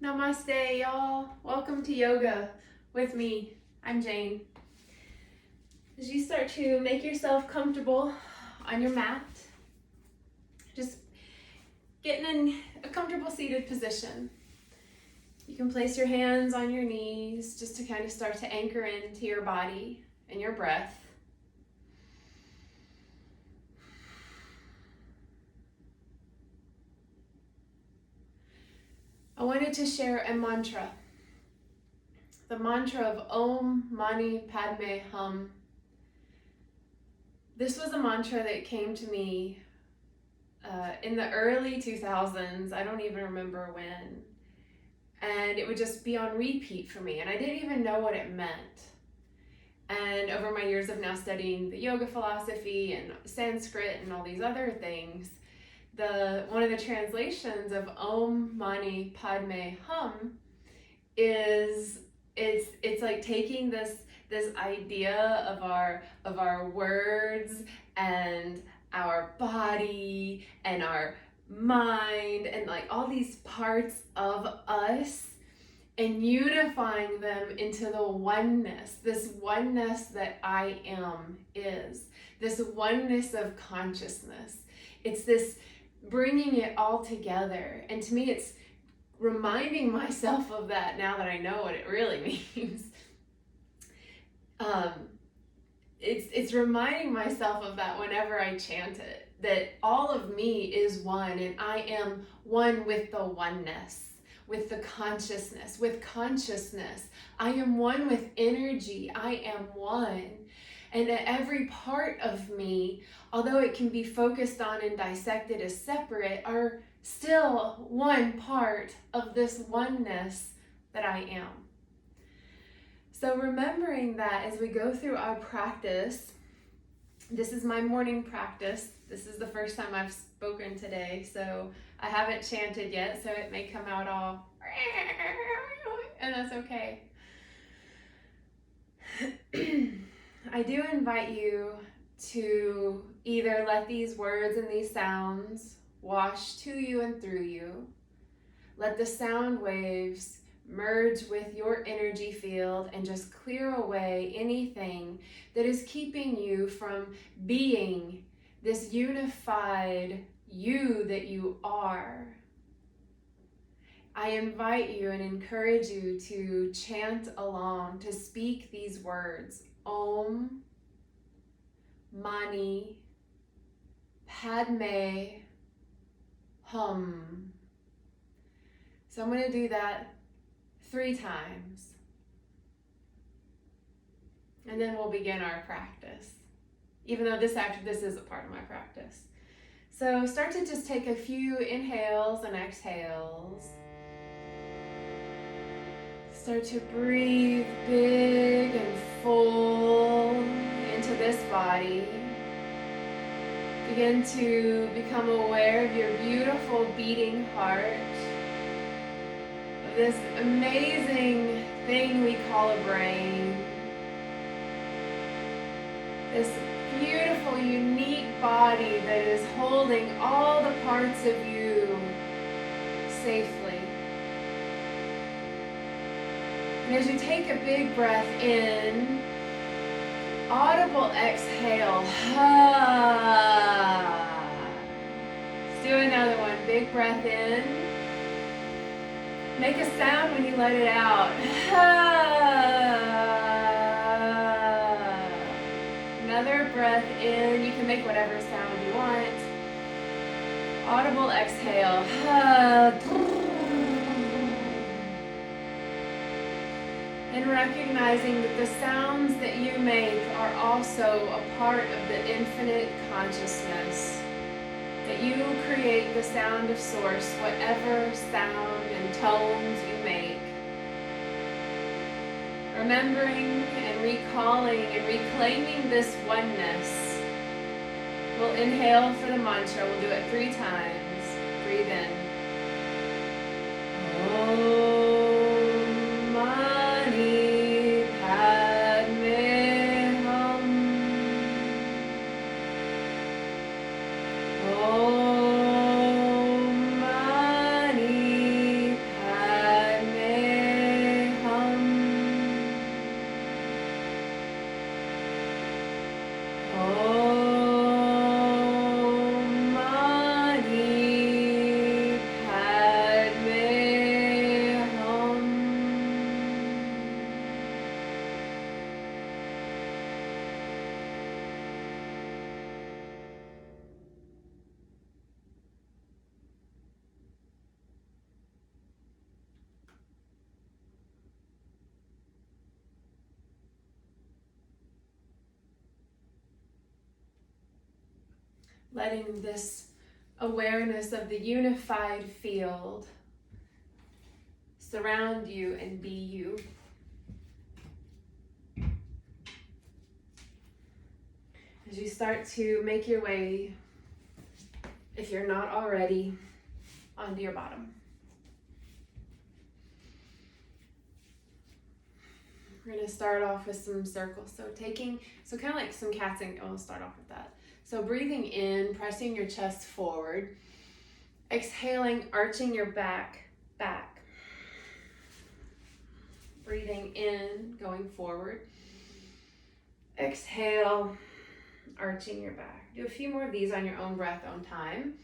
Namaste, y'all. Welcome to yoga with me. I'm Jane. As you start to make yourself comfortable on your mat, just getting in a comfortable seated position. You can place your hands on your knees just to kind of start to anchor into your body and your breath. I wanted to share a mantra. The mantra of Om Mani Padme Hum. This was a mantra that came to me in the early 2000s. I don't even remember when. And it would just be on repeat for me. And I didn't even know what it meant. And over my years of now studying the yoga philosophy and Sanskrit and all these other things, one of the translations of Om Mani Padme Hum is it's like taking this idea of our words and our body and our mind and like all these parts of us and unifying them into the oneness, this oneness that I am is, this oneness of consciousness. It's this bringing it all together. And to me, it's reminding myself of that now that I know what it really means. It's reminding myself of that whenever I chant it, that all of me is one and I am one with the oneness, with the consciousness, with consciousness. I am one with energy. I am one. And every part of me, although it can be focused on and dissected as separate, are still one part of this oneness that I am. So remembering that as we go through our practice, this is my morning practice. This is the first time I've spoken today, so I haven't chanted yet, so it may come out all, and that's okay. I do invite you to either let these words and these sounds wash to you and through you. Let the sound waves merge with your energy field and just clear away anything that is keeping you from being this unified you that you are. I invite you and encourage you to chant along, to speak these words. Om Mani Padme Hum. So I'm going to do that 3 times. And then we'll begin our practice. Even though this is a part of my practice. So start to just take a few inhales and exhales. Start to breathe big and full into this body. Begin to become aware of your beautiful beating heart, of this amazing thing we call a brain, this beautiful, unique body that is holding all the parts of you safely. And as you take a big breath in, audible exhale. Let's do another one. Big breath in. Make a sound when you let it out. Another breath in. You can make whatever sound you want. Audible exhale. And recognizing that the sounds that you make are also a part of the infinite consciousness. That you create the sound of source, whatever sound and tones you make. Remembering and recalling and reclaiming this oneness. We'll inhale for the mantra. We'll do it 3 times. Breathe in. Om Mani Padme Hum. Om Mani Padme letting this awareness of the unified field surround you and be you. As you start to make your way, if you're not already, onto your bottom. We're going to start off with some circles. So kind of like some cats, and I'll start off with that. So breathing in, pressing your chest forward. Exhaling, arching your back. Breathing in, going forward. Exhale, arching your back. Do a few more of these on your own breath, own time.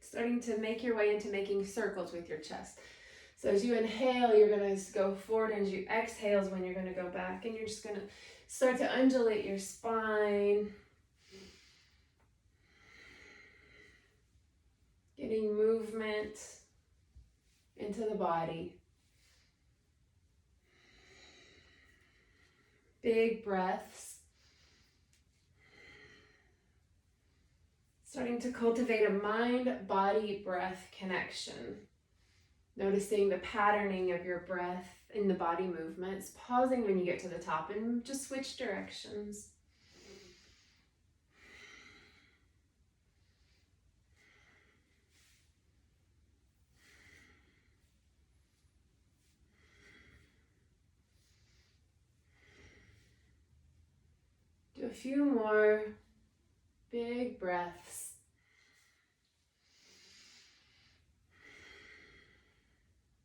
Starting to make your way into making circles with your chest. So as you inhale, you're going to go forward, and as you exhale is when you're going to go back, and you're just going to start to undulate your spine. Getting movement into the body. Big breaths. Starting to cultivate a mind-body-breath connection. Noticing the patterning of your breath in the body movements. Pausing when you get to the top and just switch directions. Do a few more big breaths.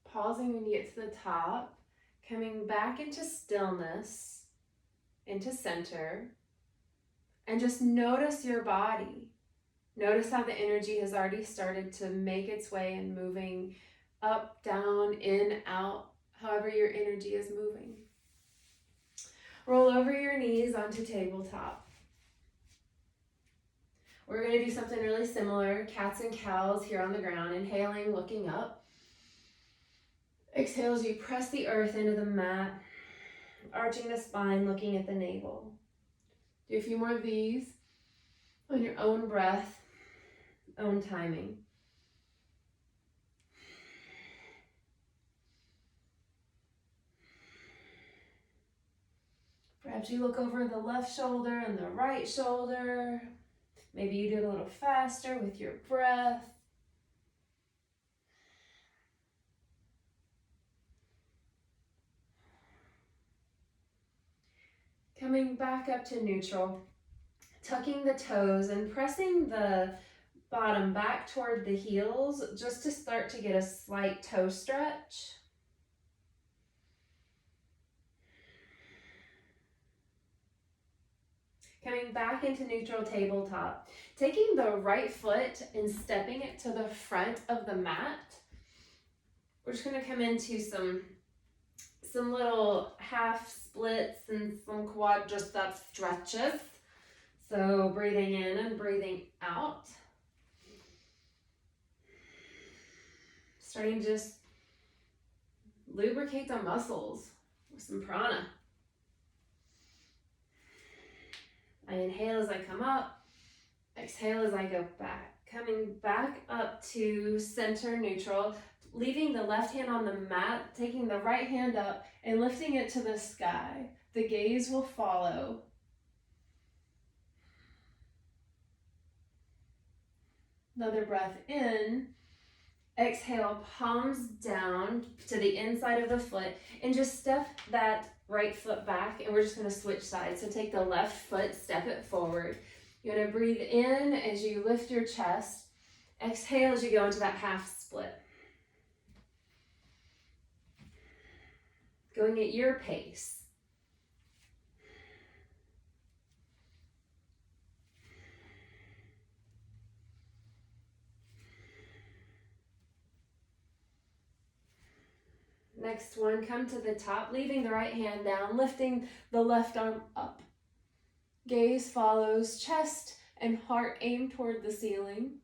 Pausing when you get to the top, coming back into stillness, into center, and just notice your body. Notice how the energy has already started to make its way and moving up, down, in, out, however your energy is moving. Roll over your knees onto tabletop. We're going to do something really similar, cats and cows here on the ground, inhaling, looking up. Exhale as you press the earth into the mat, arching the spine, looking at the navel. Do a few more of these on your own breath, own timing. Perhaps you look over the left shoulder and the right shoulder. Maybe you do it a little faster with your breath. Coming back up to neutral, tucking the toes and pressing the bottom back toward the heels just to start to get a slight toe stretch. Coming back into neutral tabletop, taking the right foot and stepping it to the front of the mat. We're just going to come into some little half splits and some quadricep stretches. So breathing in and breathing out. Starting to just lubricate the muscles with some prana. I inhale as I come up, exhale as I go back. Coming back up to center neutral, leaving the left hand on the mat, taking the right hand up and lifting it to the sky. The gaze will follow. Another breath in. Exhale, palms down to the inside of the foot and just step that right foot back, and we're just going to switch sides. So take the left foot, step it forward. You're going to breathe in as you lift your chest. Exhale as you go into that half split. Going at your pace. Next one, come to the top, leaving the right hand down, lifting the left arm up. Gaze follows chest and heart aim toward the ceiling.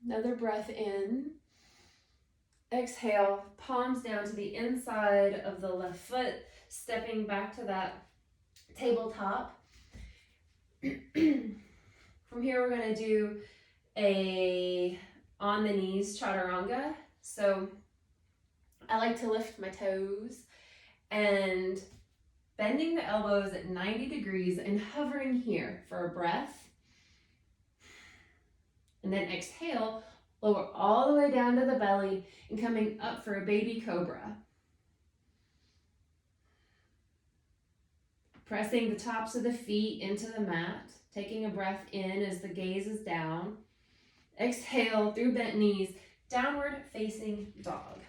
Another breath in. Exhale, palms down to the inside of the left foot, stepping back to that tabletop. From here, we're going to do a on the knees chaturanga. So I like to lift my toes and bending the elbows at 90 degrees and hovering here for a breath. And then exhale, lower all the way down to the belly and coming up for a baby cobra. Pressing the tops of the feet into the mat, taking a breath in as the gaze is down. Exhale through bent knees, downward facing dog.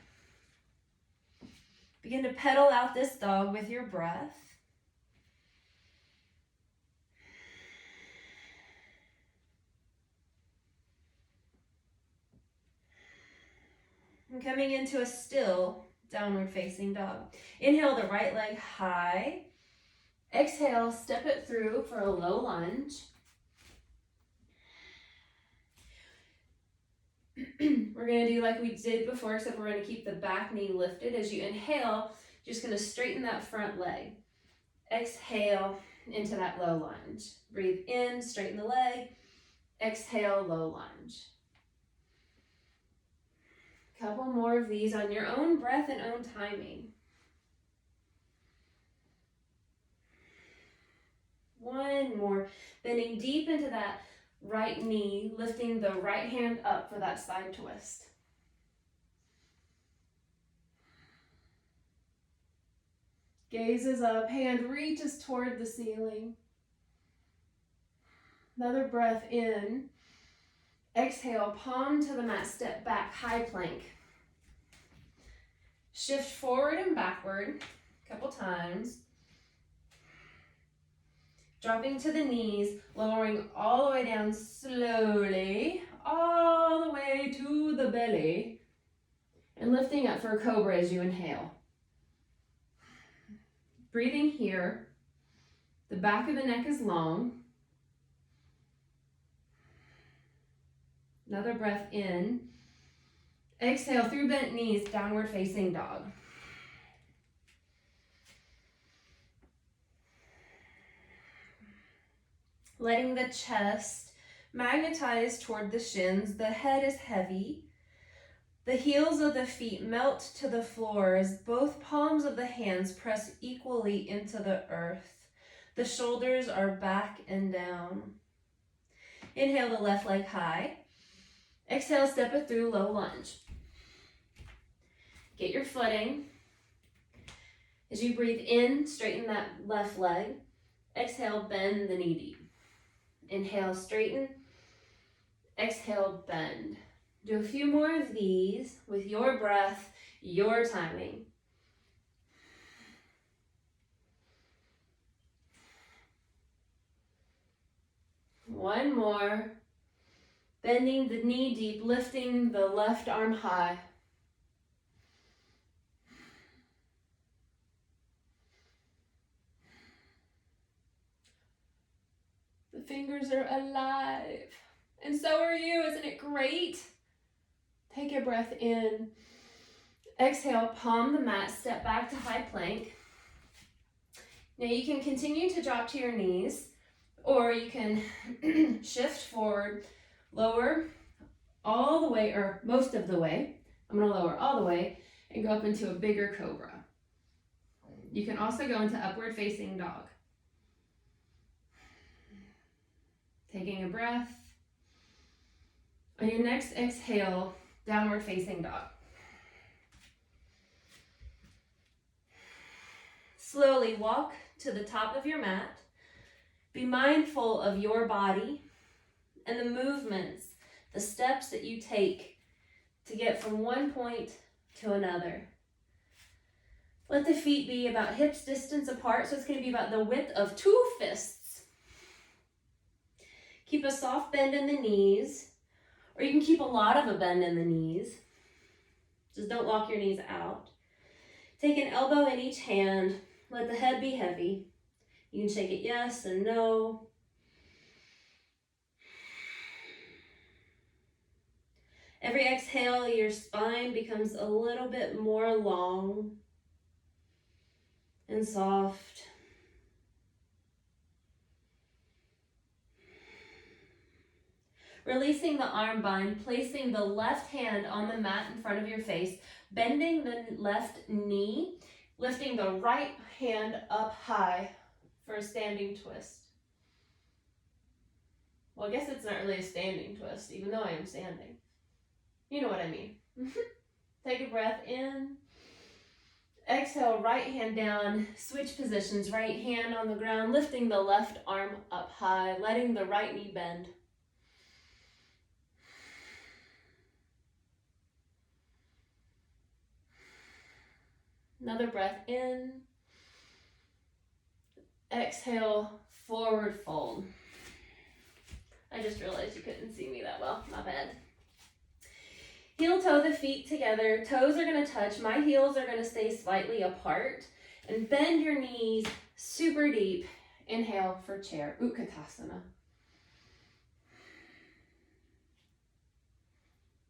Begin to pedal out this dog with your breath. And coming into a still downward facing dog. Inhale the right leg high. Exhale, step it through for a low lunge. We're going to do like we did before, except we're going to keep the back knee lifted. As you inhale, just going to straighten that front leg. Exhale into that low lunge. Breathe in, straighten the leg. Exhale, low lunge. Couple more of these on your own breath and own timing. One more. Bending deep into that right knee, lifting the right hand up for that side twist. Gaze is up, hand reaches toward the ceiling. Another breath in. Exhale, palm to the mat, step back, high plank. Shift forward and backward a couple times. Dropping to the knees, lowering all the way down slowly, all the way to the belly, and lifting up for a cobra as you inhale. Breathing here, the back of the neck is long. Another breath in. Exhale through bent knees, downward facing dog. Letting the chest magnetize toward the shins. The head is heavy. The heels of the feet melt to the floor as both palms of the hands press equally into the earth. The shoulders are back and down. Inhale the left leg high. Exhale, step it through, low lunge. Get your footing. As you breathe in, straighten that left leg. Exhale, bend the knee deep. Inhale, straighten. Exhale, bend. Do a few more of these with your breath, your timing. One more. Bending the knee deep, lifting the left arm high. The fingers are alive. And so are you, isn't it great? Take a breath in. Exhale, palm the mat, step back to high plank. Now you can continue to drop to your knees, or you can shift forward, lower all the way, or most of the way. I'm gonna lower all the way and go up into a bigger cobra. You can also go into upward facing dog. Taking a breath. On your next exhale, downward facing dog. Slowly walk to the top of your mat. Be mindful of your body and the movements, the steps that you take to get from one point to another. Let the feet be about hips distance apart, so it's going to be about the width of 2 fists. Keep a soft bend in the knees, or you can keep a lot of a bend in the knees. Just don't lock your knees out. Take an elbow in each hand. Let the head be heavy. You can shake it yes and no. Every exhale, your spine becomes a little bit more long and soft. Releasing the arm bind, placing the left hand on the mat in front of your face, bending the left knee, lifting the right hand up high for a standing twist. Well, I guess it's not really a standing twist, even though I am standing. You know what I mean. Take a breath in. Exhale, right hand down, switch positions, right hand on the ground, lifting the left arm up high, letting the right knee bend. Another breath in. Exhale, forward fold. I just realized you couldn't see me that well, my bad. Heel toe the feet together, toes are gonna touch, my heels are gonna stay slightly apart, and bend your knees super deep. Inhale for chair, Utkatasana.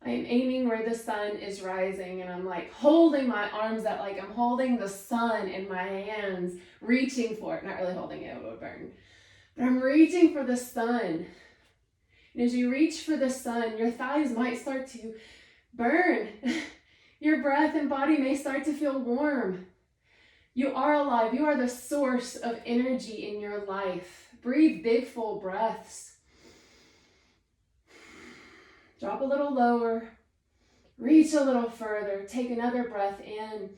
I am aiming where the sun is rising, and I'm like holding my arms out like I'm holding the sun in my hands, reaching for it. Not really holding it, it would burn. But I'm reaching for the sun. And as you reach for the sun, your thighs might start to burn. Your breath and body may start to feel warm. You are alive. You are the source of energy in your life. Breathe big, full breaths. Drop a little lower. Reach a little further. Take another breath in.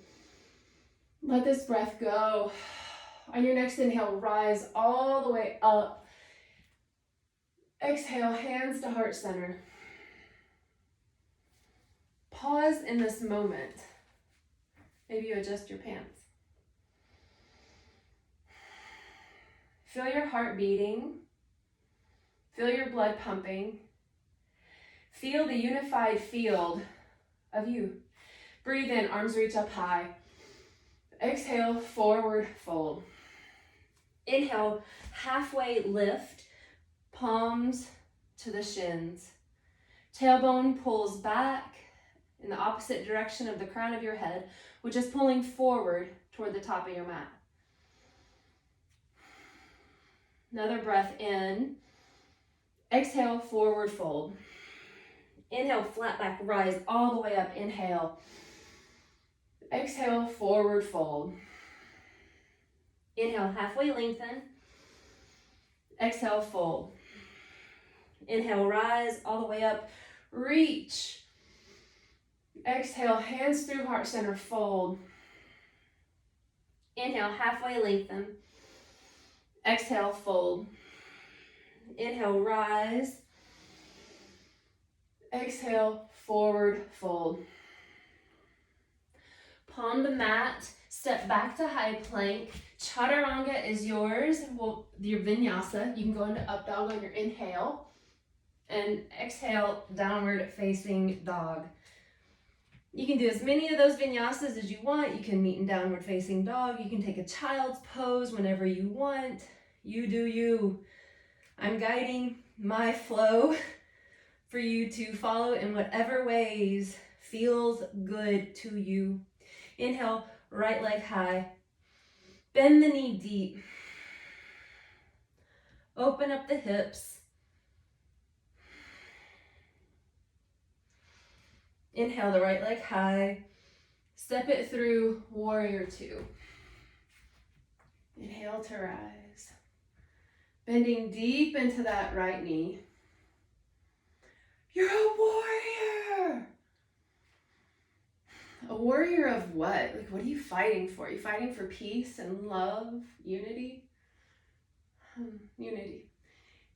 Let this breath go. On your next inhale, rise all the way up. Exhale, hands to heart center. Pause in this moment. Maybe you adjust your pants. Feel your heart beating. Feel your blood pumping. Feel the unified field of you. Breathe in, arms reach up high. Exhale, forward fold. Inhale, halfway lift, palms to the shins. Tailbone pulls back in the opposite direction of the crown of your head, which is pulling forward toward the top of your mat. Another breath in. Exhale, forward fold. Inhale, flat back, rise all the way up. Inhale. Exhale, forward fold. Inhale, halfway lengthen. Exhale, fold. Inhale, rise all the way up. Reach. Exhale, hands through heart center, fold. Inhale, halfway lengthen. Exhale, fold. Inhale, rise. Exhale, forward fold. Palm the mat, step back to high plank. Chaturanga is yours. Well, your vinyasa, you can go into up dog on your inhale. And exhale, downward facing dog. You can do as many of those vinyasas as you want. You can meet in downward facing dog. You can take a child's pose whenever you want. You do you. I'm guiding my flow for you to follow in whatever ways feels good to you. Inhale, right leg high. Bend the knee deep. Open up the hips. Inhale the right leg high. Step it through, warrior two. Inhale to rise. Bending deep into that right knee. You're a warrior. A warrior of what? Like, what are you fighting for? Are you fighting for peace and love, unity? Unity.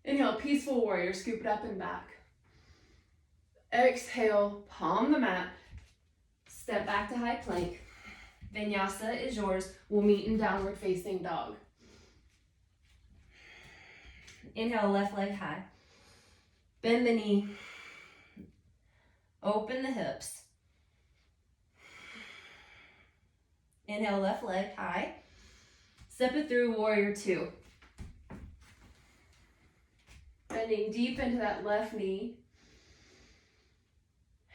Inhale, peaceful warrior, scoop it up and back. Exhale, palm the mat. Step back to high plank. Vinyasa is yours. We'll meet in downward facing dog. Inhale, left leg high. Bend the knee. Open the hips. Inhale, left leg high. Step it through, warrior two. Bending deep into that left knee.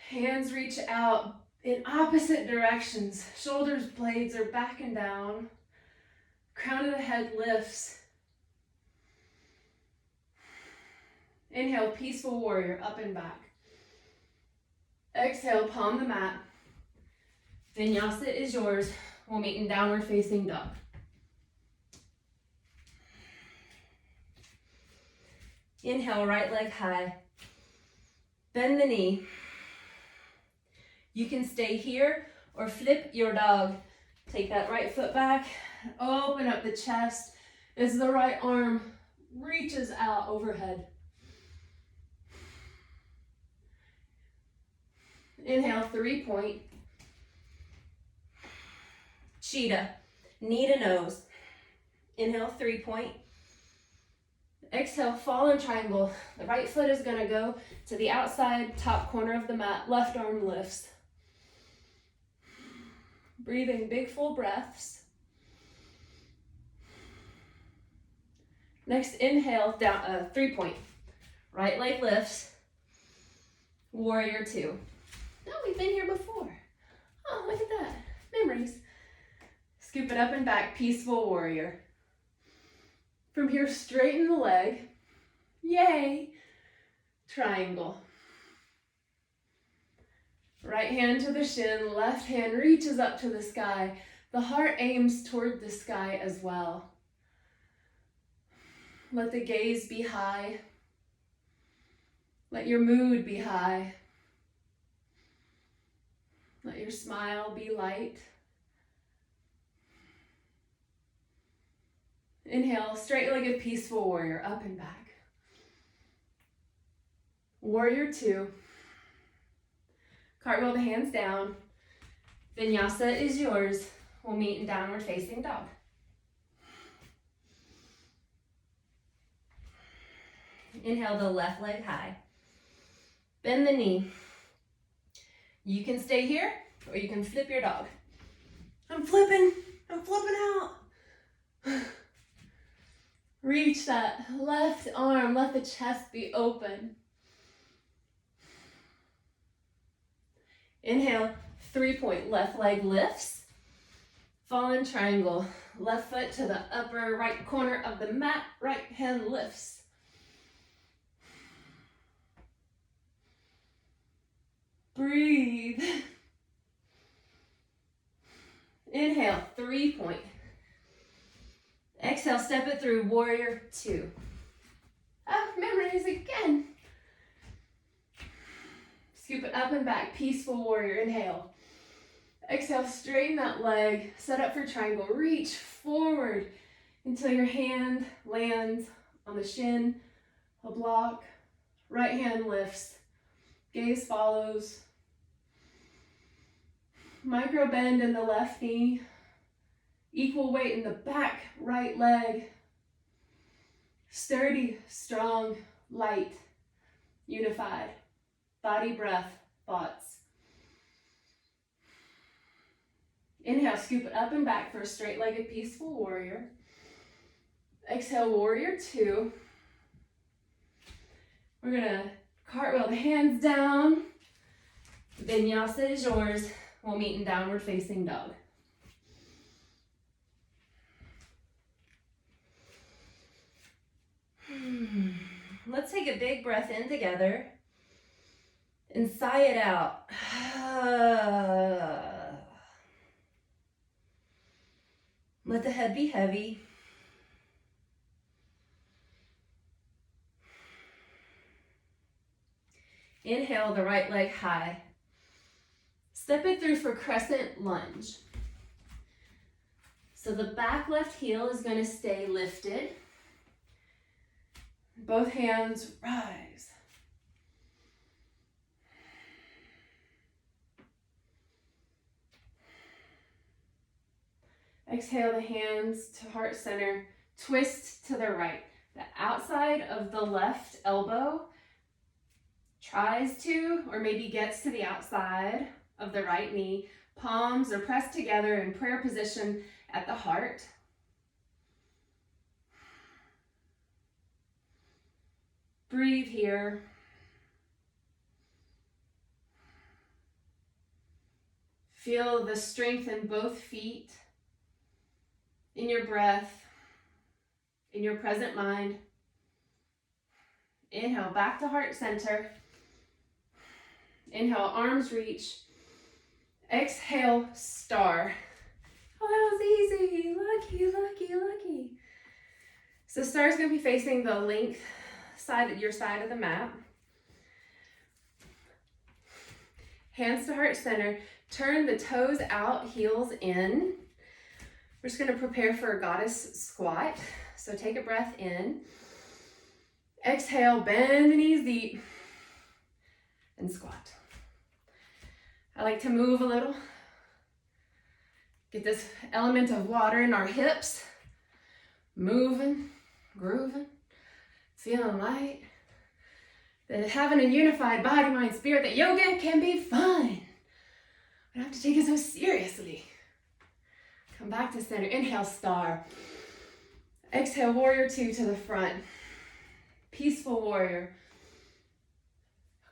Hands reach out in opposite directions. Shoulders blades are back and down. Crown of the head lifts. Inhale, peaceful warrior, up and back. Exhale, palm the mat. Vinyasa is yours. We'll meet in downward facing dog. Inhale, right leg high. Bend the knee. You can stay here or flip your dog. Take that right foot back. Open up the chest as the right arm reaches out overhead. Inhale, 3-point. Cheetah, knee to nose. Inhale, 3-point. Exhale, fallen triangle. The right foot is gonna go to the outside top corner of the mat. Left arm lifts. Breathing big full breaths. Next, inhale, down 3-point. Right leg lifts. Warrior two. Oh, we've been here before. Oh, look at that. Memories. Scoop it up and back, peaceful warrior. From here, straighten the leg. Yay. Triangle. Right hand to the shin, left hand reaches up to the sky. The heart aims toward the sky as well. Let the gaze be high. Let your mood be high. Let your smile be light. Inhale, straight-legged peaceful warrior, up and back. Warrior two. Cartwheel the hands down. Vinyasa is yours. We'll meet in downward facing dog. Inhale the left leg high. Bend the knee. You can stay here or you can flip your dog. I'm flipping out. Reach that left arm, let the chest be open. Inhale, 3-point, left leg lifts. Fallen triangle, left foot to the upper right corner of the mat, right hand lifts. Breathe. Inhale, 3-point. Exhale, step it through, warrior two. Ah, memories again. Scoop it up and back, peaceful warrior, inhale. Exhale, straighten that leg, set up for triangle, reach forward until your hand lands on the shin, a block, right hand lifts, gaze follows. Micro bend in the left knee, equal weight in the back right leg. Sturdy, strong, light, unified. Body, breath, thoughts. Inhale, scoop it up and back for a straight-legged peaceful warrior. Exhale, warrior two. We're gonna cartwheel the hands down. Vinyasa is yours. We'll meet in downward facing dog. Let's take a big breath in together and sigh it out. Let the head be heavy. Inhale the right leg high. Step it through for crescent lunge. So the back left heel is going to stay lifted. Both hands rise. Exhale the hands to heart center. Twist to the right. The outside of the left elbow tries to, or maybe gets to the outside of the right knee. Palms are pressed together in prayer position at the heart. Breathe here. Feel the strength in both feet, in your breath, in your present mind. Inhale, back to heart center. Inhale, arms reach. Exhale, star. Oh, that was easy. Lucky, lucky, lucky. So star is going to be facing the length side, your side of the mat. Hands to heart center. Turn the toes out, heels in. We're just going to prepare for a goddess squat. So take a breath in. Exhale, bend the knees deep. And squat. I like to move a little. Get this element of water in our hips. Moving, grooving, feeling light. That having a unified body, mind, spirit, that yoga can be fun. We don't have to take it so seriously. Come back to center. Inhale, star. Exhale, warrior two to the front. Peaceful warrior.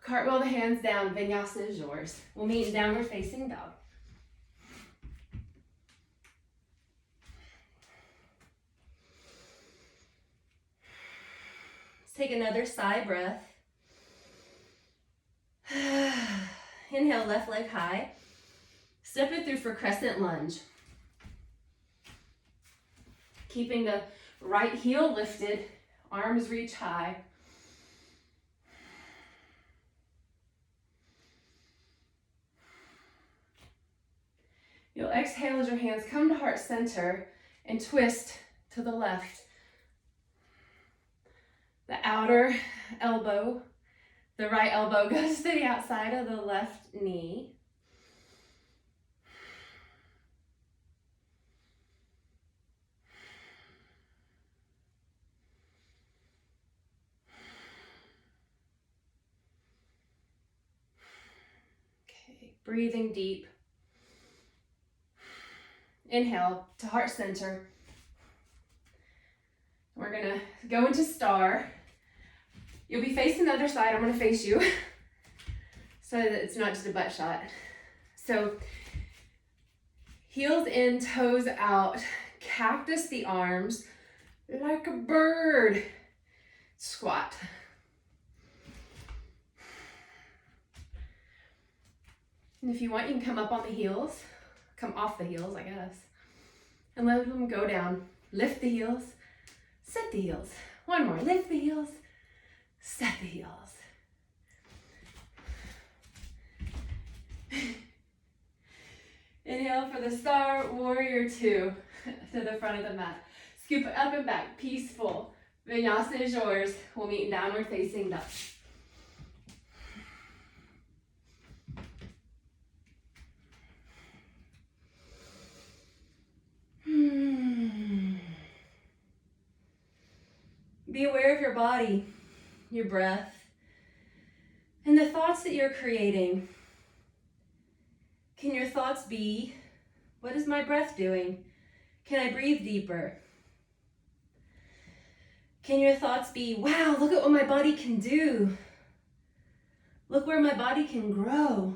Cartwheel the hands down. Vinyasa is yours. We'll meet in downward facing dog. Let's take another sigh breath. Inhale, left leg high. Step it through for crescent lunge. Keeping the right heel lifted, arms reach high. You'll exhale as your hands come to heart center and twist to the left. The outer elbow, the right elbow goes to the outside of the left knee. Okay, breathing deep. Inhale to heart center. We're gonna go into star. You'll be facing the other side. I'm gonna face you so that it's not just a butt shot. So heels in, toes out, cactus the arms like a bird. Squat. And if you want, you can come up on the heels. Come off the heels, I guess. And let them go down. Lift the heels, set the heels. One more, lift the heels, set the heels. Inhale for the star, warrior two to the front of the mat. Scoop it up and back, peaceful. Vinyasa is yours. We'll meet in downward facing dog. Be aware of your body, your breath, and the thoughts that you're creating. Can your thoughts be, what is my breath doing? Can I breathe deeper? Can your thoughts be, wow, look at what my body can do. Look where my body can grow.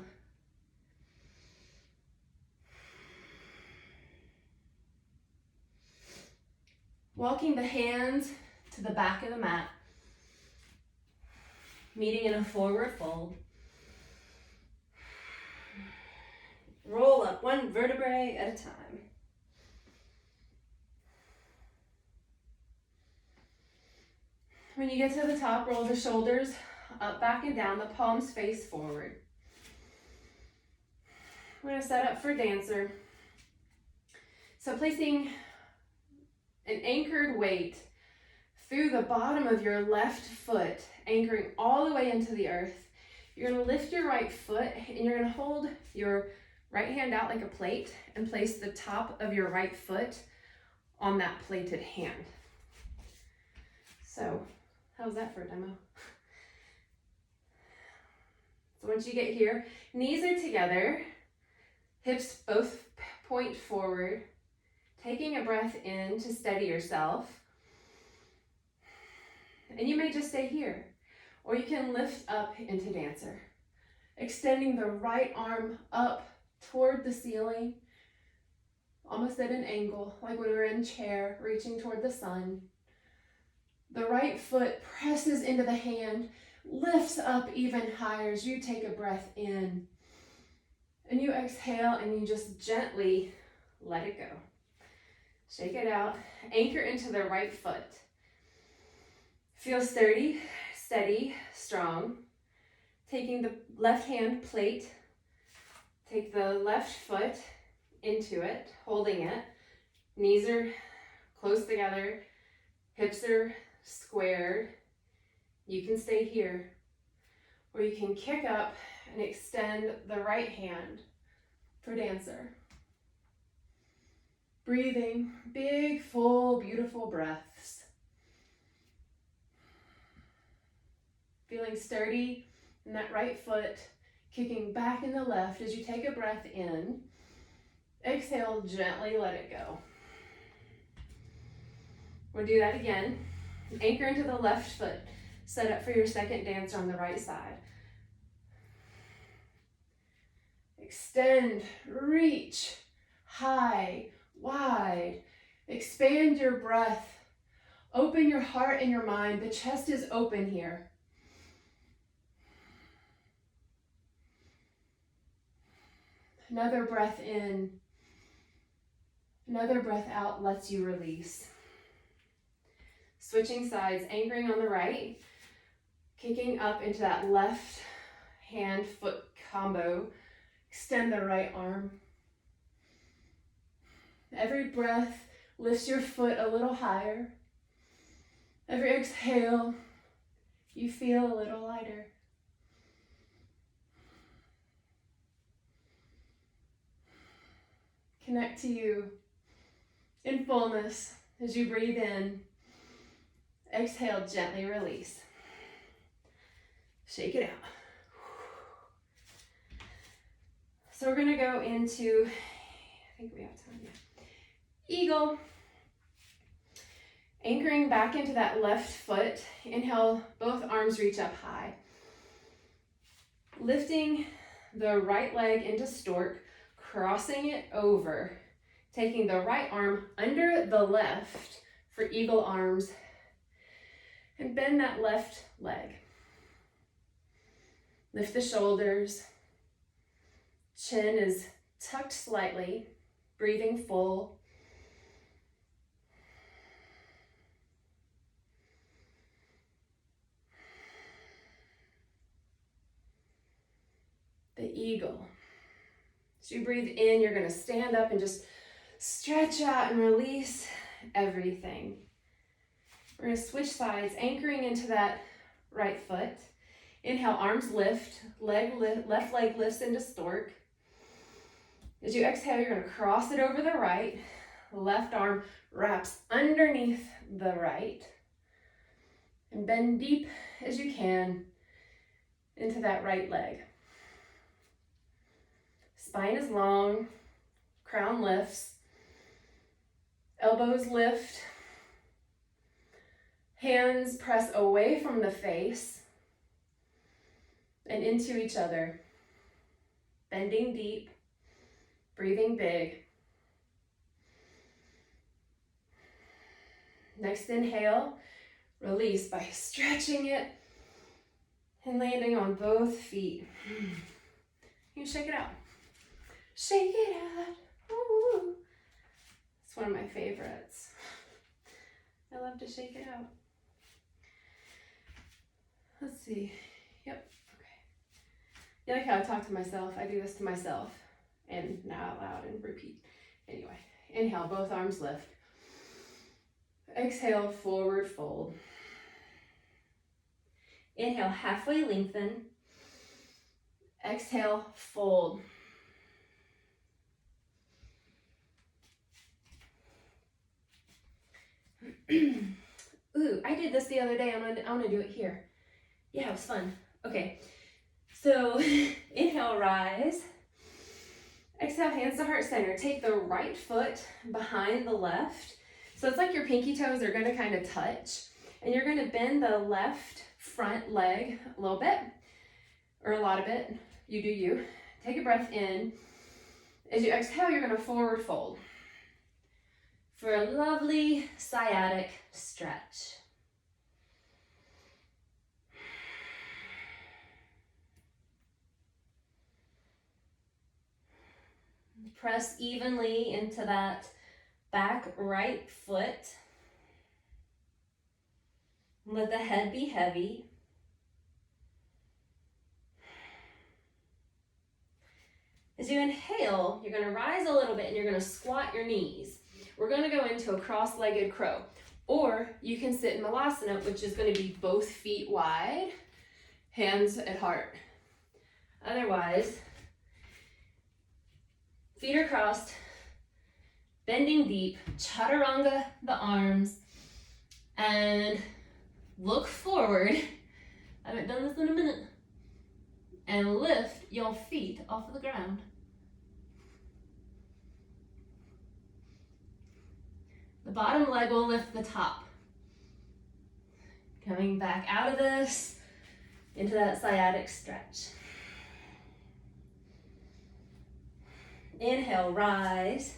Walking the hands to the back of the mat, meeting in a forward fold. Roll up one vertebrae at a time. When you get to the top, roll the shoulders up, back, and down, the palms face forward. We're going to set up for dancer. So placing an anchored weight through the bottom of your left foot, anchoring all the way into the earth. You're going to lift your right foot and you're going to hold your right hand out like a plate and place the top of your right foot on that plated hand. So, how's that for a demo? So once you get here, knees are together, Hips both point forward. Taking a breath in to steady yourself. And you may just stay here, or you can lift up into dancer. Extending the right arm up toward the ceiling, almost at an angle, like when we're in chair, reaching toward the sun. The right foot presses into the hand, lifts up even higher as you take a breath in. And you exhale and you just gently let it go. Shake it out. Anchor into the right foot. Feel sturdy, steady, strong. Taking the left hand plate, take the left foot into it, holding it. Knees are close together, hips are squared. You can stay here, or you can kick up and extend the right hand for dancer. Breathing big, full, beautiful breaths. Feeling sturdy in that right foot, kicking back in the left as you take a breath in. Exhale, gently let it go. We'll do that again. Anchor into the left foot. Set up for your second dancer on the right side. Extend, reach, high, wide. Expand your breath. Open your heart and your mind. The chest is open here. Another breath in. Another breath out lets you release. Switching sides, anchoring on the right, kicking up into that left hand foot combo. Extend the right arm. Every breath lifts your foot a little higher. Every exhale, you feel a little lighter. Connect to you in fullness as you breathe in. Exhale, gently release. Shake it out. So we're gonna go into, I think we have time, yeah. Eagle. Anchoring back into that left foot. Inhale, both arms reach up high. Lifting the right leg into stork, crossing it over, taking the right arm under the left for eagle arms, and bend that left leg. Lift the shoulders. Chin is tucked slightly, breathing full. The eagle. As you breathe in, you're gonna stand up and just stretch out and release everything. We're gonna switch sides, anchoring into that right foot. Inhale, arms lift, left leg lifts into stork. As you exhale, you're gonna cross it over the right. Left arm wraps underneath the right. And bend deep as you can into that right leg. Spine is long, crown lifts, elbows lift, hands press away from the face and into each other, bending deep, breathing big. Next inhale, release by stretching it and landing on both feet. You can shake it out. Shake it out. Ooh. It's one of my favorites. I love to shake it out. Let's see. Yep. Okay. You like how I talk to myself? I do this to myself. And now out loud and repeat. Anyway, inhale, both arms lift. Exhale, forward fold. Inhale, halfway lengthen. Exhale, fold. Ooh, I did this the other day. I want to do it here. Yeah, it was fun. Okay, so inhale, rise. Exhale, hands to heart center. Take the right foot behind the left. So it's like your pinky toes are gonna kind of touch. And you're gonna bend the left front leg a little bit, or a lot of it. You do you. Take a breath in. As you exhale, you're gonna forward fold for a lovely sciatic stretch. Press evenly into that back right foot. Let the head be heavy. As you inhale, you're going to rise a little bit and you're going to squat your knees. We're going to go into a cross-legged crow. Or you can sit in Malasana, which is going to be both feet wide, hands at heart. Otherwise, feet are crossed, bending deep, chaturanga the arms, and look forward. I haven't done this in a minute. And lift your feet off of the ground. The bottom leg will lift the top. Coming back out of this into that sciatic stretch. Inhale, rise.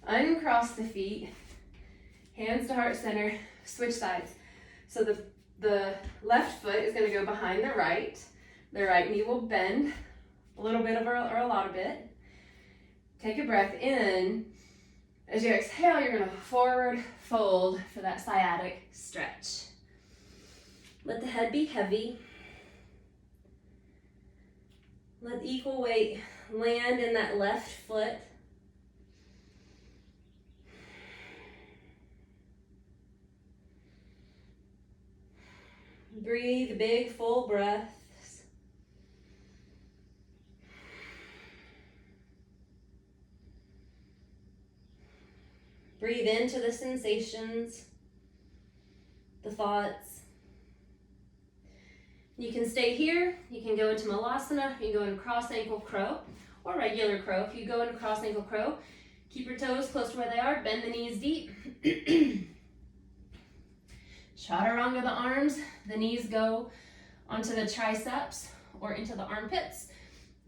Uncross the feet. Hands to heart center. Switch sides. So the left foot is going to go behind the right. The right knee will bend a little bit or a lot of it. Take a breath in. As you exhale, you're going to forward fold for that sciatic stretch. Let the head be heavy. Let equal weight land in that left foot. Breathe big, full breaths. Breathe into the sensations, the thoughts. You can stay here. You can go into Malasana. You can go into cross ankle crow or regular crow. If you go into cross ankle crow, keep your toes close to where they are. Bend the knees deep. Chaturanga the arms. The knees go onto the triceps or into the armpits.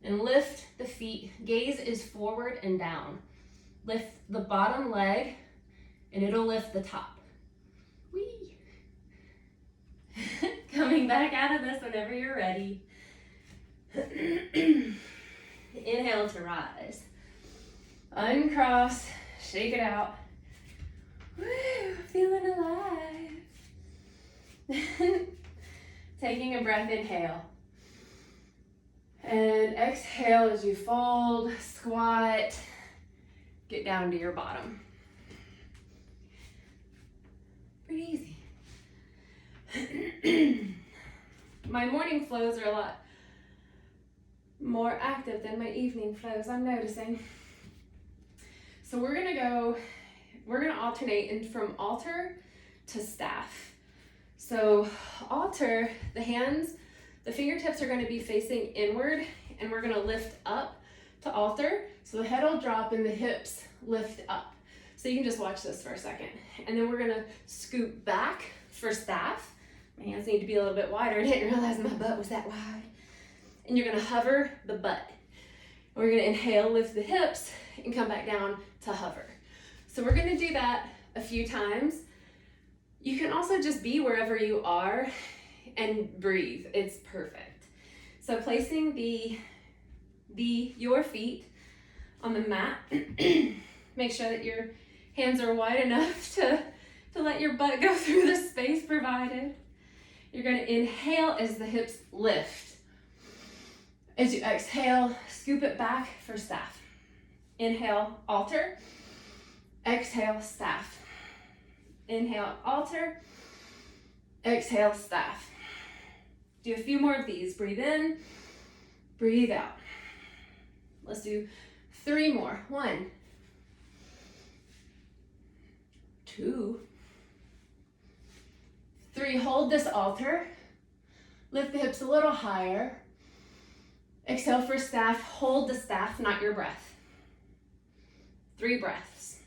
And lift the feet. Gaze is forward and down. Lift the bottom leg and it'll lift the top. Whee! Coming back out of this whenever you're ready. Inhale to rise. Uncross, shake it out. Woo, feeling alive. Taking a breath, inhale. And exhale as you fold, squat, get down to your bottom. Pretty easy. My morning flows are a lot more active than my evening flows, I'm noticing. So we're gonna alternate in from altar to staff. So altar, the hands, the fingertips are gonna be facing inward and we're gonna lift up to altar. So the head will drop and the hips lift up. So you can just watch this for a second. And then we're gonna scoop back for staff. My hands need to be a little bit wider. I didn't realize my butt was that wide. And you're gonna hover the butt. We're gonna inhale, lift the hips, and come back down to hover. So we're gonna do that a few times. You can also just be wherever you are and breathe. It's perfect. So placing your feet on the mat. Make sure that your hands are wide enough to let your butt go through the space provided. You're going to inhale as the hips lift. As you exhale, scoop it back for staff. Inhale, altar. Exhale, staff. Inhale, altar. Exhale, staff. Do a few more of these. Breathe in, breathe out. Let's do 3 more. 1, 2, 3. Hold this altar. Lift the hips a little higher. Exhale for staff. Hold the staff, not your breath. 3 breaths.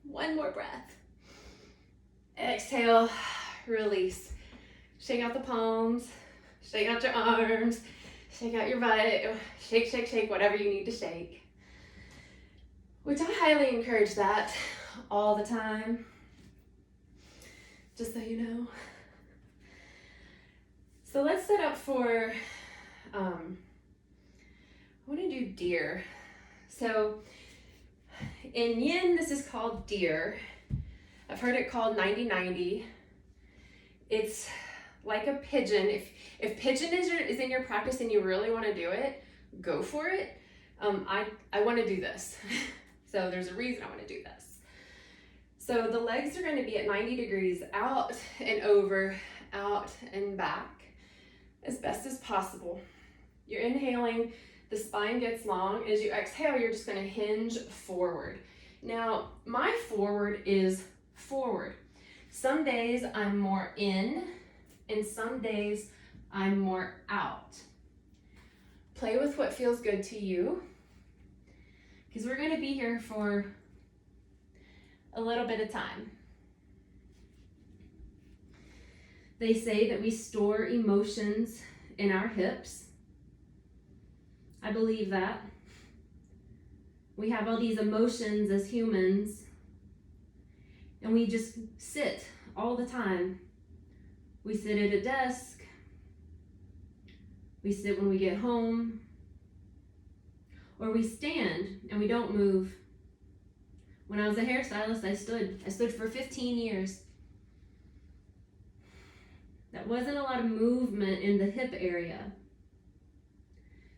1 more breath. Exhale, release. Shake out the palms, shake out your arms, shake out your butt, shake, shake, shake, whatever you need to shake. Which I highly encourage that all the time, just so you know. So let's set up for, I want to do deer. So in yin, this is called deer. I've heard it called 90-90. It's like a pigeon. If pigeon is in your practice and you really want to do it, go for it. I want to do this. So there's a reason I want to do this. So the legs are going to be at 90 degrees, out and over, out and back, as best as possible. You're inhaling, the spine gets long. As you exhale, you're just going to hinge forward. Now, my forward is forward. Some days I'm more in, and some days I'm more out. Play with what feels good to you, because we're going to be here for a little bit of time. They say that we store emotions in our hips. I believe that. We have all these emotions as humans, and we just sit all the time. We sit at a desk. We sit when we get home. Or we stand and we don't move. When I was a hairstylist, I stood for 15 years. That wasn't a lot of movement in the hip area.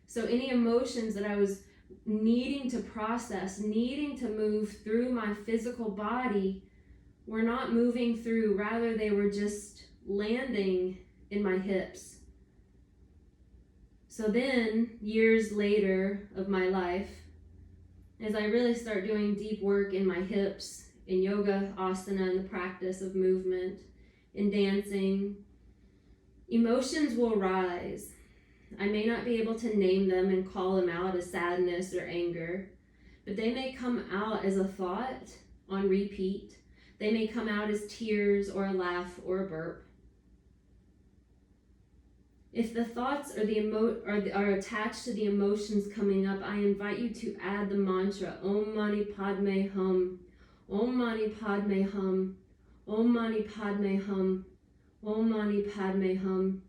So any emotions that I was needing to process, needing to move through my physical body, were not moving through. Rather, they were just landing in my hips. So then, years later of my life, as I really start doing deep work in my hips, in yoga, asana, and the practice of movement, in dancing, emotions will rise. I may not be able to name them and call them out as sadness or anger, but they may come out as a thought on repeat. They may come out as tears or a laugh or a burp. If the thoughts or are attached to the emotions coming up, I invite you to add the mantra, Om Mani Padme Hum, Om Mani Padme Hum, Om Mani Padme Hum, Om Mani Padme Hum.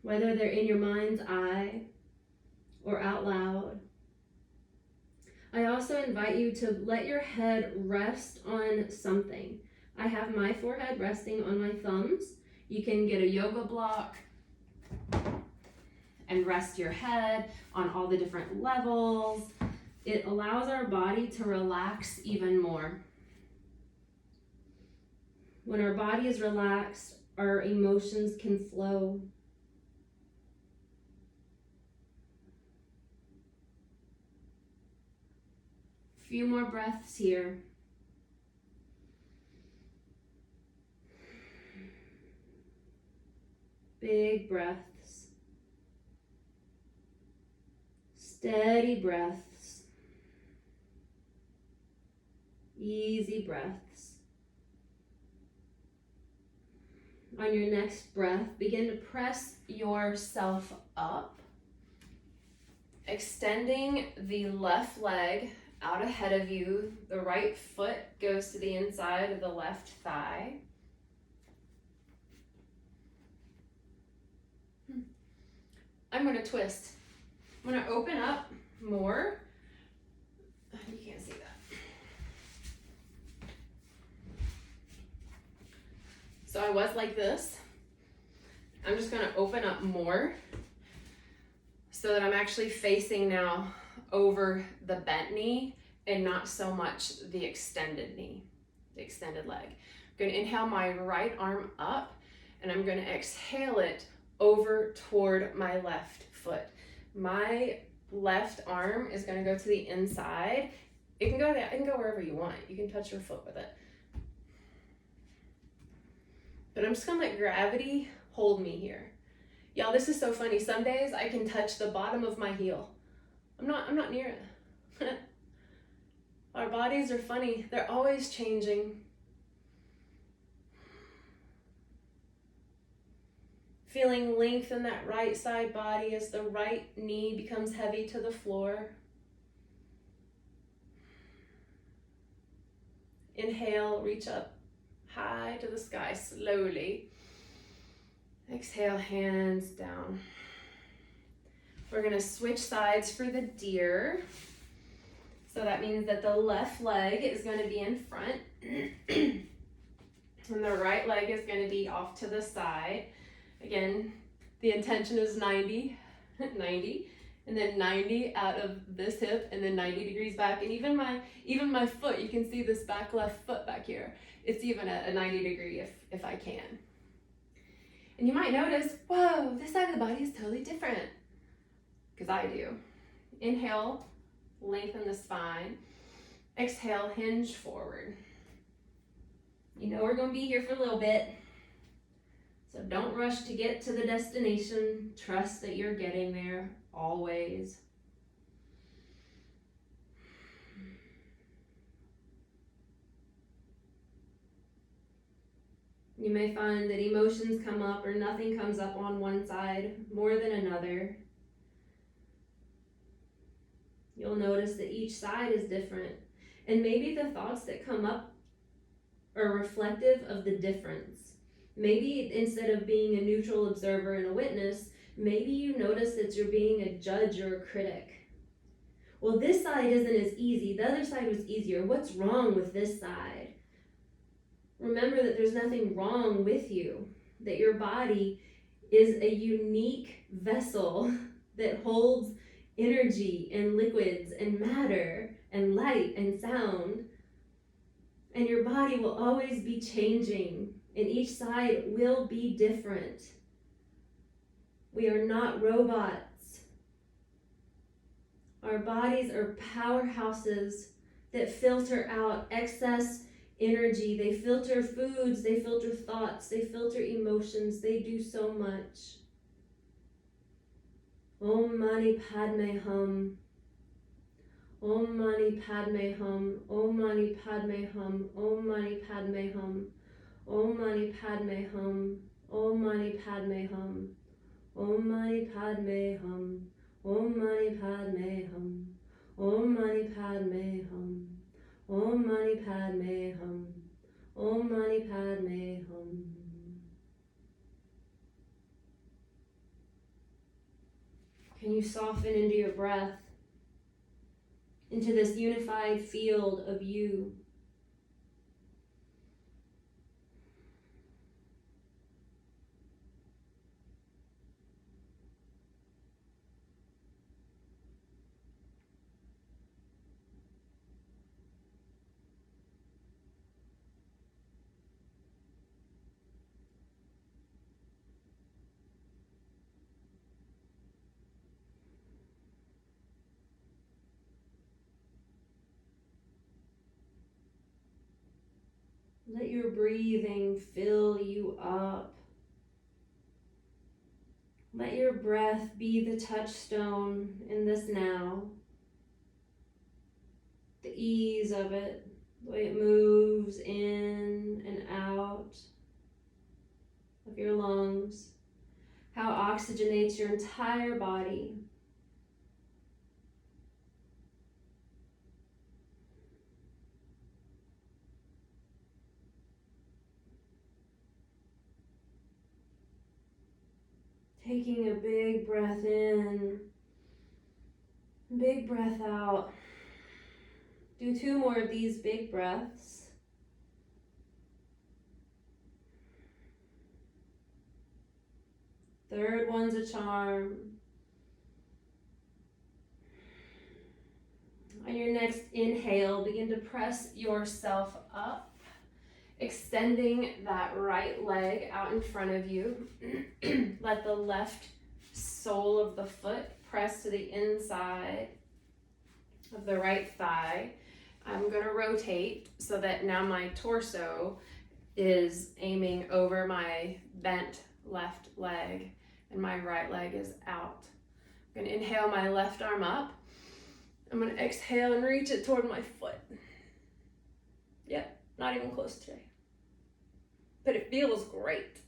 Whether they're in your mind's eye or out loud. I also invite you to let your head rest on something. I have my forehead resting on my thumbs. You can get a yoga block and rest your head on all the different levels. It allows our body to relax even more. When our body is relaxed, our emotions can flow. Few more breaths here. Big breaths. Steady breaths. Easy breaths. On your next breath, begin to press yourself up, extending the left leg out ahead of you. The right foot goes to the inside of the left thigh. I'm going to twist. I'm going to open up more. You can't see that. So I was like this. I'm just going to open up more so that I'm actually facing now over the bent knee and not so much the extended knee, the extended leg. I'm going to inhale my right arm up, and I'm going to exhale it over toward my left foot. My left arm is going to go to the inside. It can go there, it can go wherever you want. You can touch your foot with it. But I'm just going to let gravity hold me here. Y'all, this is so funny. Some days I can touch the bottom of my heel. I'm not near it. Our bodies are funny. They're always changing. Feeling length in that right side body as the right knee becomes heavy to the floor. Inhale, reach up high to the sky slowly. Exhale, hands down. We're gonna switch sides for the deer. So that means that the left leg is gonna be in front and the right leg is gonna be off to the side. Again, the intention is 90, and then 90 out of this hip, and then 90 degrees back. And even my foot, you can see this back left foot back here. It's even at a 90 degree if I can. And you might notice, whoa, this side of the body is totally different. Because I do. Inhale, lengthen the spine. Exhale, hinge forward. You know we're gonna be here for a little bit. So don't rush to get to the destination. Trust that you're getting there always. You may find that emotions come up or nothing comes up on one side more than another. You'll notice that each side is different. And maybe the thoughts that come up are reflective of the difference. Maybe instead of being a neutral observer and a witness, maybe you notice that you're being a judge or a critic. Well, this side isn't as easy. The other side was easier. What's wrong with this side? Remember that there's nothing wrong with you, that your body is a unique vessel that holds energy and liquids and matter and light and sound. And your body will always be changing, and each side will be different. We are not robots. Our bodies are powerhouses that filter out excess energy. They filter foods, they filter thoughts, they filter emotions. They do so much. Om Mani Padme Hum. Om Mani Padme Hum. Om Mani Padme Hum. Om Mani Padme Hum. Om Mani Padme Hum. Om Mani Padme Hum. Om Mani Padme Hum. Om Mani Padme Hum. Om Mani Padme Hum. Om Mani Padme Hum. Om Mani Padme Hum. Can you soften into your breath, into this unified field of you? Let your breathing fill you up. Let your breath be the touchstone in this now. The ease of it, the way it moves in and out of your lungs, how it oxygenates your entire body. Taking a big breath in, big breath out. Do 2 more of these big breaths. Third one's a charm. On your next inhale, begin to press yourself up. Extending that right leg out in front of you. Let the left sole of the foot press to the inside of the right thigh. I'm going to rotate so that now my torso is aiming over my bent left leg, and my right leg is out. I'm gonna inhale my left arm up. I'm gonna exhale and reach it toward my foot. Yep, not even close today. But it feels great.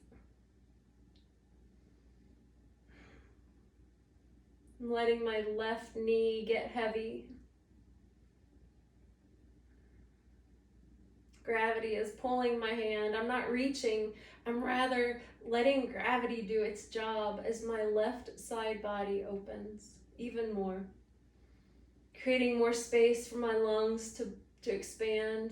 I'm letting my left knee get heavy. Gravity is pulling my hand. I'm not reaching. I'm rather letting gravity do its job as my left side body opens even more. Creating more space for my lungs to expand.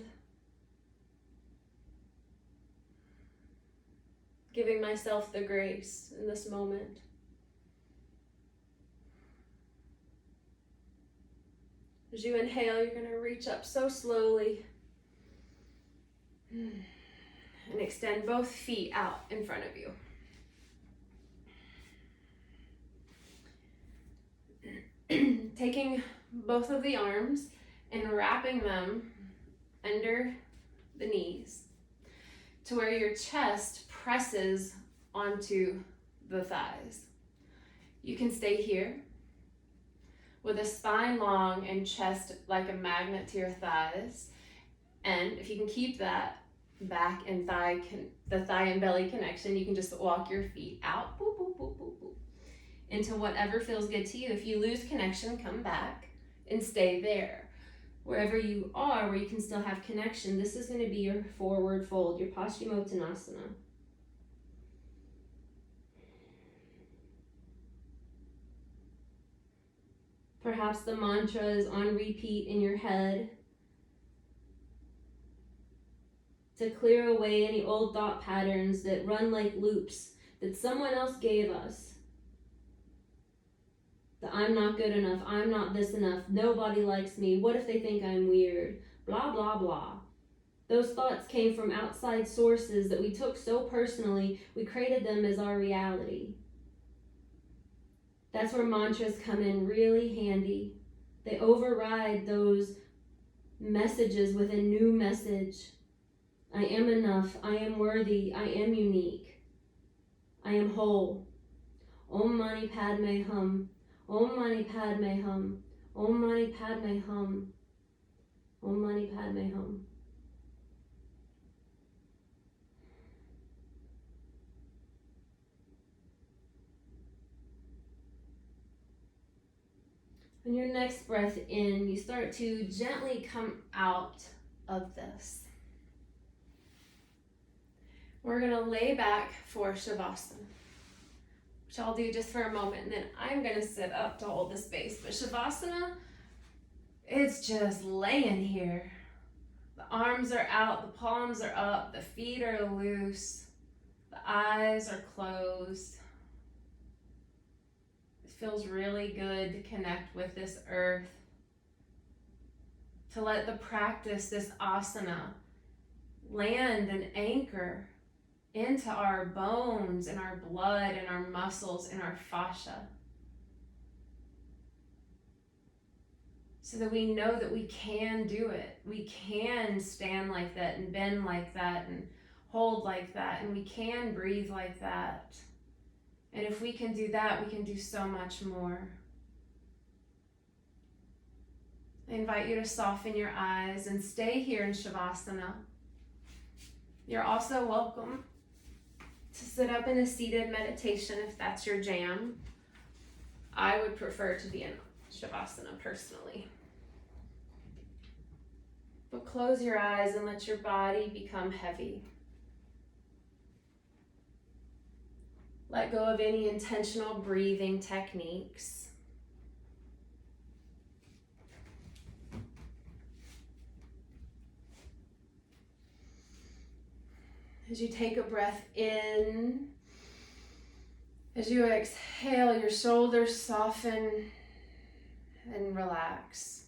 Giving myself the grace in this moment. As you inhale, you're going to reach up so slowly and extend both feet out in front of you. Taking both of the arms and wrapping them under the knees to where your chest presses onto the thighs. You can stay here with a spine long and chest like a magnet to your thighs. And if you can keep that back and the thigh and belly connection, you can just walk your feet out, boop, boop, boop, boop, boop, into whatever feels good to you. If you lose connection, come back and stay there. Wherever you are, where you can still have connection, this is going to be your forward fold, your Paschimottanasana. Perhaps the mantra is on repeat in your head to clear away any old thought patterns that run like loops that someone else gave us. That I'm not good enough, I'm not this enough, nobody likes me, what if they think I'm weird, blah, blah, blah. Those thoughts came from outside sources that we took so personally, we created them as our reality. That's where mantras come in really handy. They override those messages with a new message. I am enough, I am worthy, I am unique, I am whole. Om Mani Padme Hum. Om Mani Padme Hum. Om Mani Padme Hum. Om Mani Padme Hum. On your next breath in, you start to gently come out of this. We're going to lay back for Shavasana, which I'll do just for a moment, and then I'm going to sit up to hold the space. But Shavasana, it's just laying here. The arms are out, the palms are up, the feet are loose, the eyes are closed. It feels really good to connect with this earth, to let the practice, this asana, land and anchor into our bones and our blood and our muscles and our fascia, so that we know that we can do it. We can stand like that and bend like that and hold like that, and we can breathe like that. And if we can do that, we can do so much more. I invite you to soften your eyes and stay here in Shavasana. You're also welcome to sit up in a seated meditation if that's your jam. I would prefer to be in Shavasana personally. But close your eyes and let your body become heavy. Let go of any intentional breathing techniques. As you take a breath in, as you exhale, your shoulders soften and relax.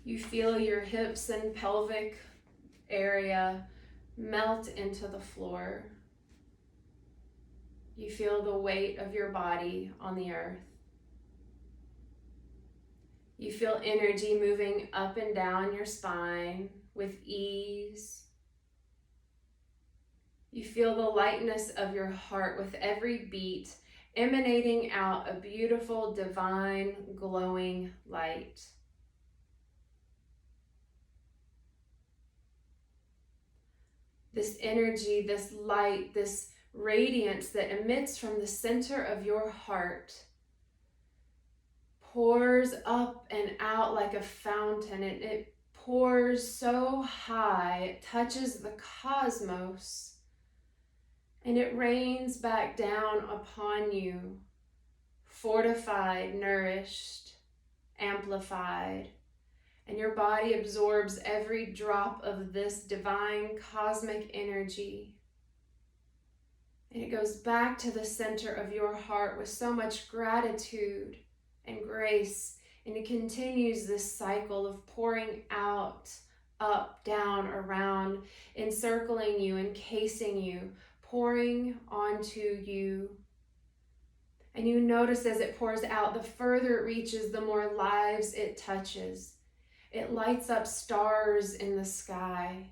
You feel your hips and pelvic area melt into the floor. You feel the weight of your body on the earth. You feel energy moving up and down your spine with ease. You feel the lightness of your heart with every beat, emanating out a beautiful, divine, glowing light. This energy, this light, this radiance that emits from the center of your heart pours up and out like a fountain. It pours so high, it touches the cosmos, and it rains back down upon you, fortified, nourished, amplified. And your body absorbs every drop of this divine cosmic energy. And it goes back to the center of your heart with so much gratitude and grace. And it continues this cycle of pouring out, up, down, around, encircling you, encasing you, pouring onto you. And you notice as it pours out, the further it reaches, the more lives it touches. It lights up stars in the sky.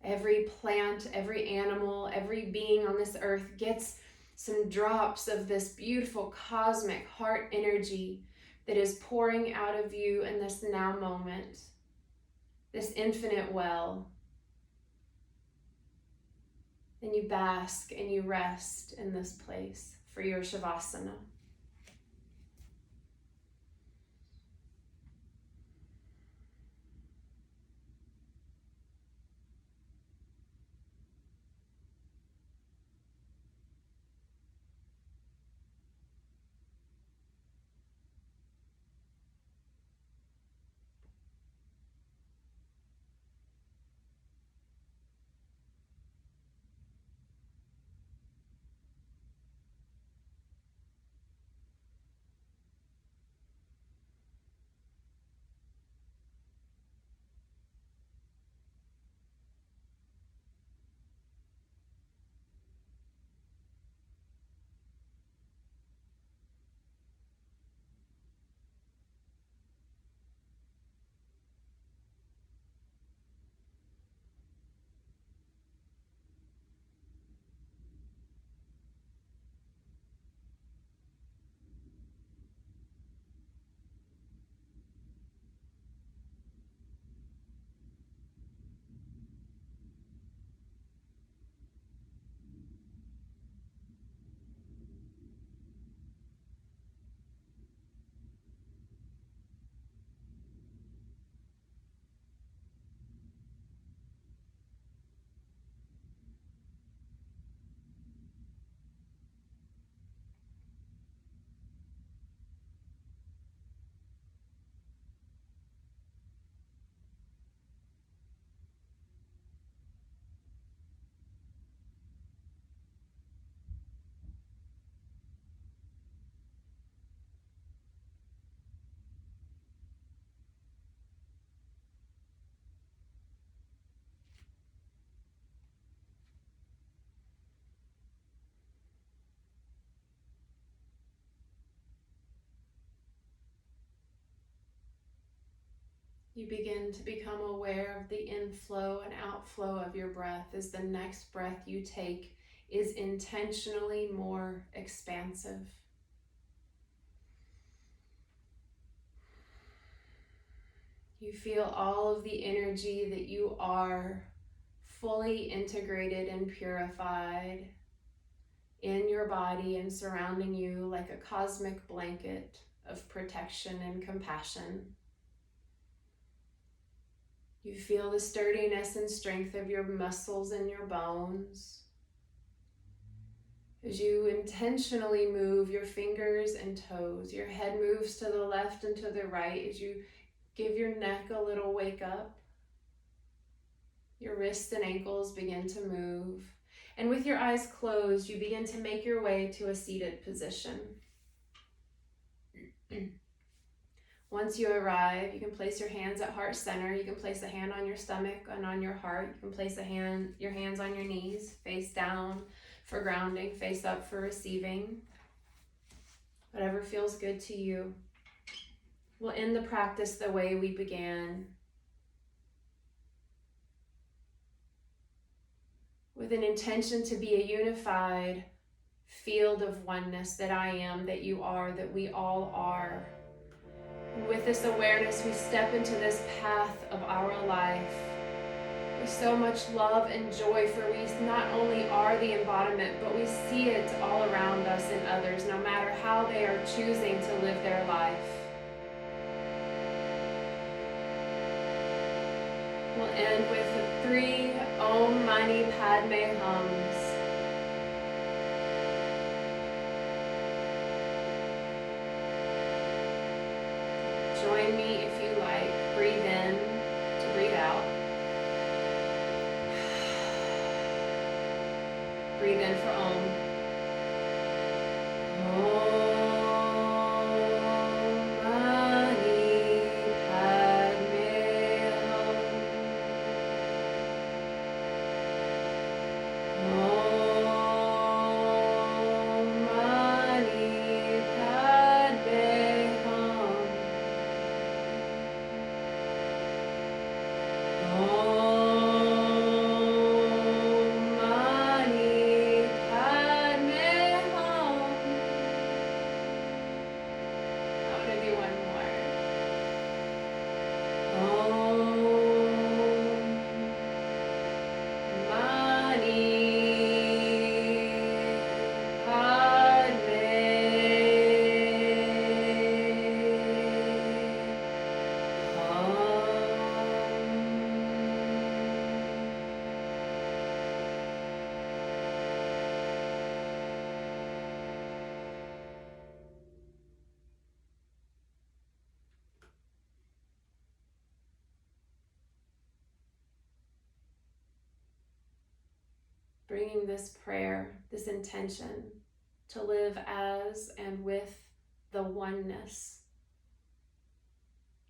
Every plant, every animal, every being on this earth gets some drops of this beautiful cosmic heart energy that is pouring out of you in this now moment, this infinite well. And you bask and you rest in this place for your Shavasana. You begin to become aware of the inflow and outflow of your breath as the next breath you take is intentionally more expansive. You feel all of the energy that you are fully integrated and purified in your body and surrounding you like a cosmic blanket of protection and compassion. You feel the sturdiness and strength of your muscles and your bones as you intentionally move your fingers and toes. Your head moves to the left and to the right as you give your neck a little wake up. Your wrists and ankles begin to move. And with your eyes closed, you begin to make your way to a seated position. Once you arrive, you can place your hands at heart center. You can place a hand on your stomach and on your heart. You can place your hands on your knees, face down for grounding, face up for receiving. Whatever feels good to you. We'll end the practice the way we began. with an intention to be a unified field of oneness that I am, that you are, that we all are. And with this awareness, we step into this path of our life with so much love and joy, for we not only are the embodiment, but we see it all around us and others, no matter how they are choosing to live their life. We'll end with the 3 Om Mani Padme Hums. Join me if you like. Breathe in to breathe out. Breathe in for Om. Bringing this prayer, this intention, to live as and with the oneness,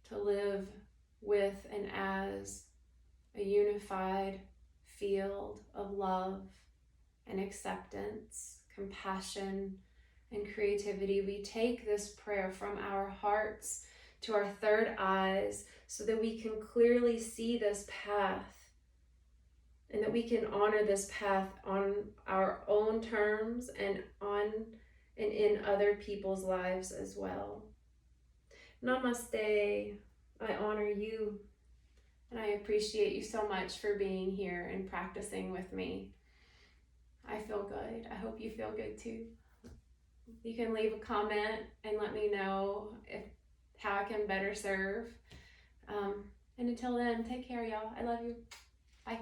to live with and as a unified field of love and acceptance, compassion, and creativity. We take this prayer from our hearts to our third eyes so that we can clearly see this path, and that we can honor this path on our own terms and in other people's lives as well. Namaste. I honor you, and I appreciate you so much for being here and practicing with me. I feel good. I hope you feel good too. You can leave a comment and let me know how I can better serve. And until then, take care, y'all. I love you. Bye.